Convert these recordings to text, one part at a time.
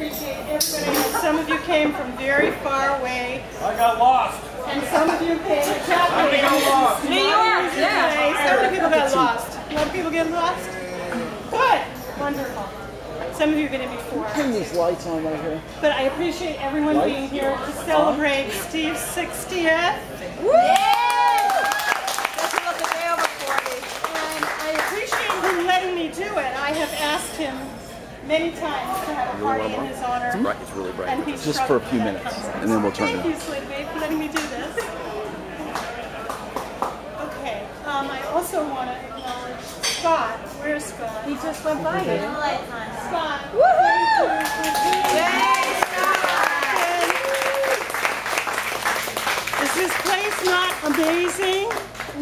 appreciate everybody. Some of you came from very far away. I got lost. And some of you came exactly New York, yeah. So many people got lost. A lot of people get lost? Good. Wonderful. Some of you have been in before. Turn these lights on right here. But I appreciate everyone being here to celebrate Steve's 60th. Woo! Doesn't look a day over 40. And I appreciate him letting me do it. I have asked him many times to have a party in his honor. It's really bright. And he's Just for a few minutes, and then we'll turn it on. Thank you, Slater, for letting me do this. Okay. I also want to acknowledge Scott. Where's Scott? He just went by you. Scott. Woohoo! Yay, Scott! Is this place not amazing?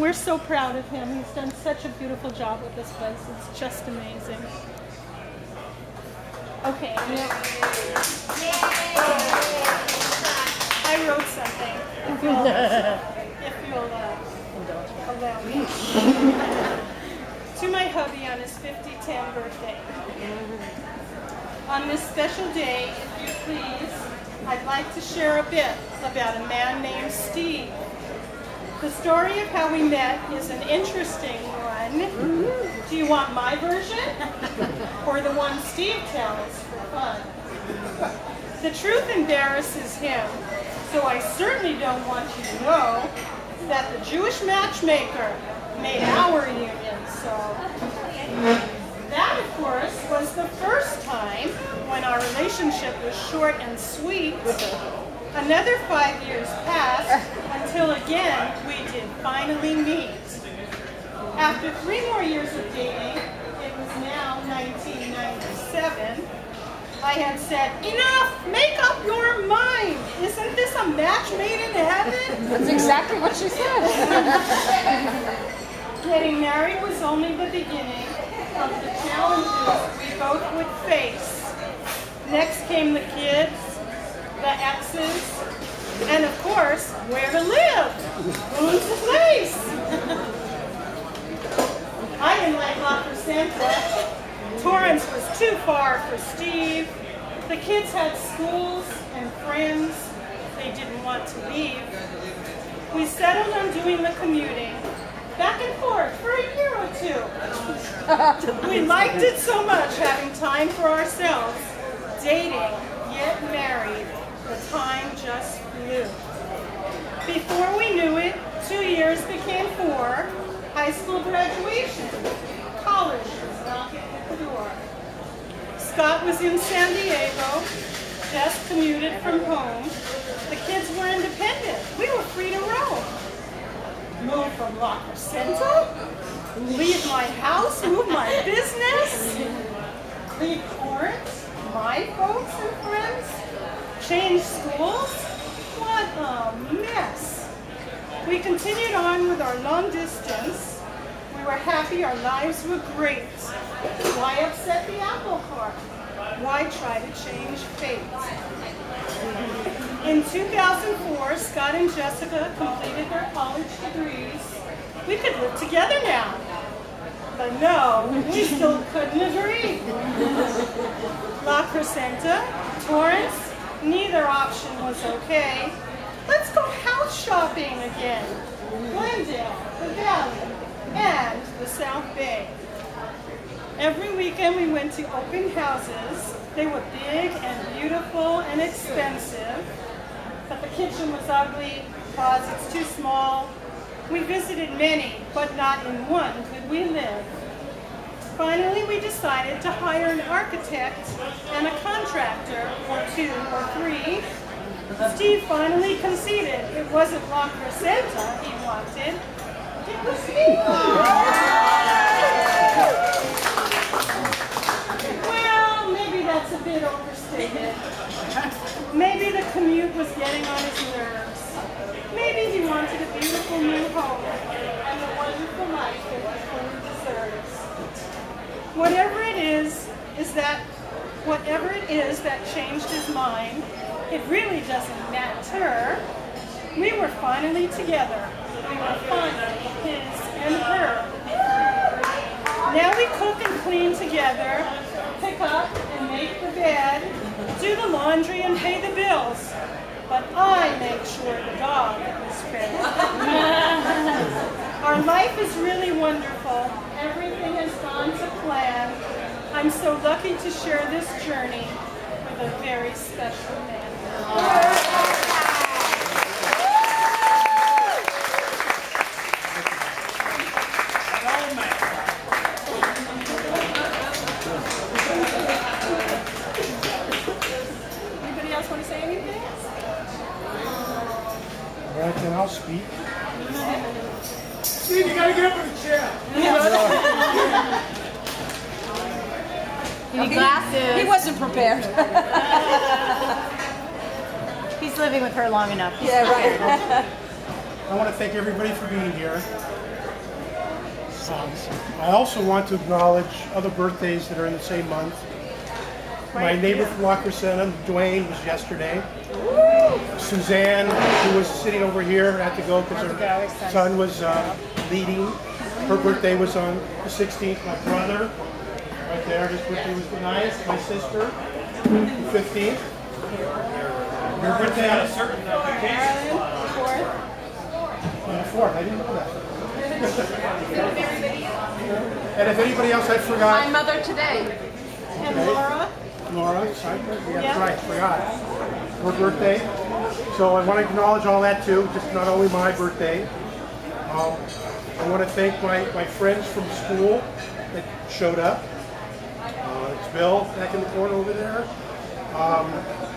We're so proud of him. He's done such a beautiful job with this place. It's just amazing. Okay. I wrote something. If you'll allow me. To my hubby on his 50-10 birthday. On this special day, if you please, I'd like to share a bit about a man named Steve. The story of how we met is an interesting one. Do you want my version? Or the one Steve tells for fun? The truth embarrasses him, so I certainly don't want you to know that the Jewish matchmaker made our union so. That, of course, was the first time when our relationship was short and sweet. Another 5 years passed until again we did finally meet. After 3 more years of dating, it was now 1997, I had said, enough, make up your mind. Isn't this a match made in heaven? That's exactly what she said. Getting married was only the beginning of the challenges we both would face. Next came the kids, the exes, and of course, where to live. Who's the place? I didn't like La Crescenta. Torrance was too far for Steve. The kids had schools and friends they didn't want to leave. We settled on doing the commuting, back and forth for a year or two. We liked it so much having time for ourselves, dating, yet married. The time just flew. Before we knew it, 2 years became 4. High school graduation. College was knocking at the door. Scott was in San Diego, just commuted from home. The kids were independent. We were free to roam. Move from La Crescenta? Leave my house? Move my business? Leave Torrance? My folks and friends? Change schools? What a mess. We continued on with our long distance. We were happy, our lives were great. Why upset the apple cart? Why try to change fate? In 2004, Scott and Jessica completed their college degrees. We could live together now. But no, we still couldn't agree. La Crescenta, Torrance, neither option was okay. Let's go house shopping again. Glendale, the Valley, and the South Bay. Every weekend we went to open houses. They were big and beautiful and expensive, but the kitchen was ugly, closets too small. We visited many, but not in one could we live. Finally, we decided to hire an architect and a contractor, or 2 or 3. Steve finally conceded it wasn't La Crescenta he wanted. It was me. Well, maybe that's a bit overstated. Maybe the commute was getting on his nerves. Maybe he wanted a beautiful new home and a wonderful life that he fully deserves. Whatever it is that changed his mind, it really doesn't matter. We were finally together. We were finally his and her. Now we cook and clean together, pick up and make the bed, do do the laundry and pay the bills, but I make sure the dog is fed. Our life is really wonderful. Everything has gone to plan. I'm so lucky to share this journey with a very special man. Anybody else want to say anything? All right, then I'll speak. Steve, you gotta get up in the chair. You need glasses. He wasn't prepared. He's living with her long enough. Yeah, right. I want to thank everybody for being here. I also want to acknowledge other birthdays that are in the same month. My neighbor from Walker Center, Dwayne, was yesterday. Suzanne, who was sitting over here, had to go because her son was leading. Her birthday was on the 16th. My brother, right there, his birthday was the 9th. My sister, the 15th. Your birthday on a certain occasion. On the 4th. I didn't know that. And if anybody else I forgot. My mother today. And Laura? Laura, that's right, forgot. Her birthday. So I want to acknowledge all that too, just not only my birthday. I want to thank my friends from school that showed up. It's Bill back in the corner over there.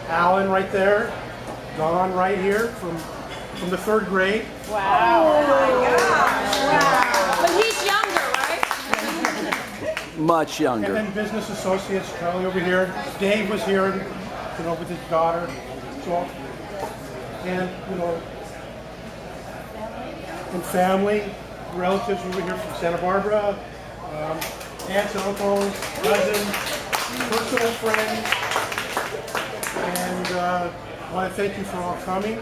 Alan right there. Don right here from the 3rd grade. Wow. Oh my gosh. Wow. But he's younger, right? Much And younger. then business associates, Charlie over here. Dave was here, with his daughter. So, and and family, relatives over here from Santa Barbara, aunts and uncles, cousins, personal friends, and I want to thank you for all coming,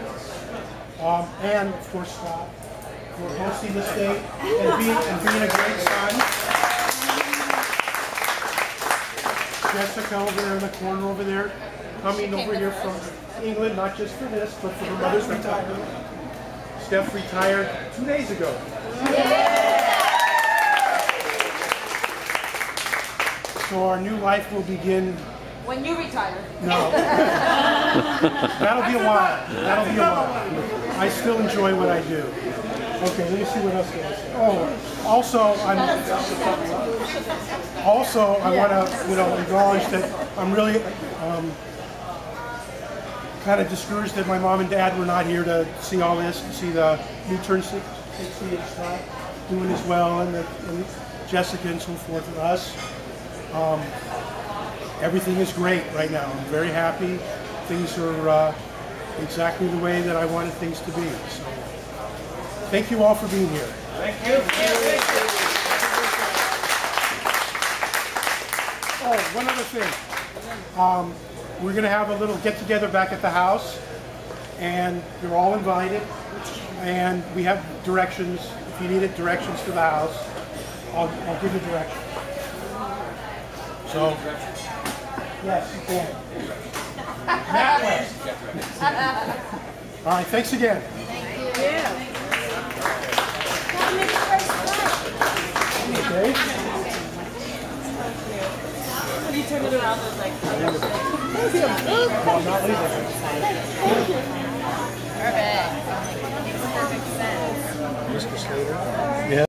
and of course for hosting this day and being a great son. Jessica over there in the corner over there, coming over here from England, not just for this, but for her mother's retirement. Steph retired 2 days ago. So our new life will begin. When you retire. No. That'll be a while. That'll be a while. I still enjoy what I do. Okay, let me see what else there is. Oh, also I want to acknowledge that I'm really kind of discouraged that my mom and dad were not here to see all this, to see the new turn 60 and stuff doing as well, and Jessica and so forth with us. Everything is great right now. I'm very happy. Things are exactly the way that I wanted things to be. So, thank you all for being here. Thank you. Oh, one other thing. We're going to have a little get-together back at the house, and you're all invited. And we have directions. If you needed directions to the house, I'll give you directions. So, yes, you can. That way. All right, thanks again. Thank you. Okay. When you turn it around, there's like... No, I'm not leaving. Perfect. Makes perfect sense. Mr. Slater.